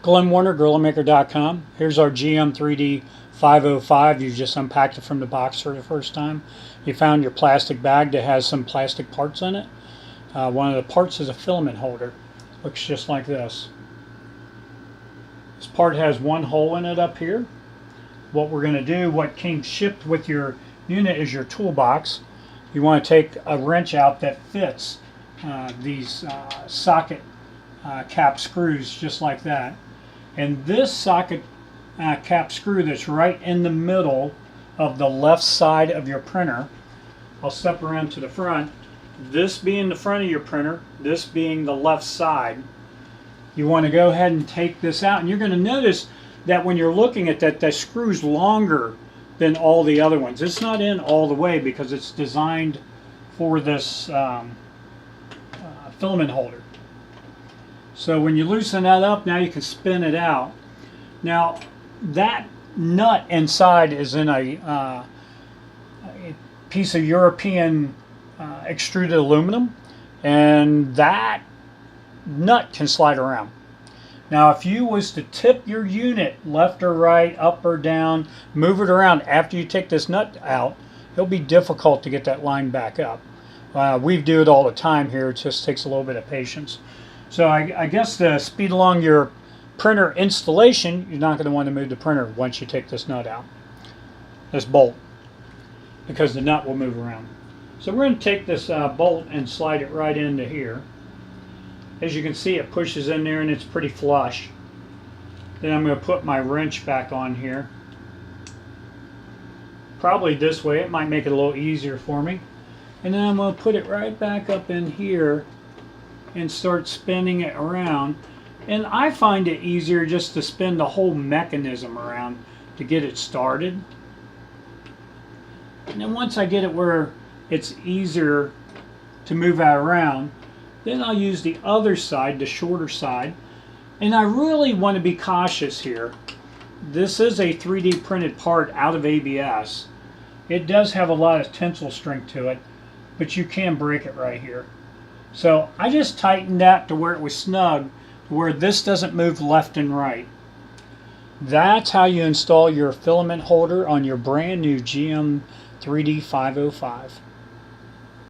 Glenn Warner, GorillaMaker.com. Here's our GM3D 505. You just unpacked it from the box for the first time. You found your plastic bag that has some plastic parts in it. One of the parts is a filament holder. Looks just like this. This part has one hole in it up here. What we're going to do, what came shipped with your unit is your toolbox. You want to take a wrench out that fits these socket cap screws just like that. And this socket cap screw that's right in the middle of the left side of your printer, I'll step around to the front, this being the front of your printer, this being the left side, you want to go ahead and take this out, and you're going to notice that when you're looking at that, that screw's longer than all the other ones. It's not in all the way because it's designed for this filament holder. So when you loosen that up, now you can spin it out. Now that nut inside is in a piece of European extruded aluminum, and that nut can slide around. Now if you was to tip your unit left or right, up or down, move it around after you take this nut out, it'll be difficult to get that line back up. We do it all the time here. It just takes a little bit of patience. So I guess to speed along your printer installation, you're not going to want to move the printer once you take this nut out, this bolt, because the nut will move around. So we're going to take this bolt and slide it right into here. As you can see, it pushes in there and it's pretty flush. Then I'm going to put my wrench back on here. Probably this way, it might make it a little easier for me. And then I'm going to put it right back up in here and start spinning it around. And I find it easier just to spin the whole mechanism around to get it started. And then once I get it where it's easier to move that around, then I'll use the other side, the shorter side. And I really want to be cautious here. This is a 3D printed part out of ABS. It does have a lot of tensile strength to it, but you can break it right here. So I just tightened that to where it was snug, to where this doesn't move left and right. That's how you install your filament holder on your brand new GM3D 505.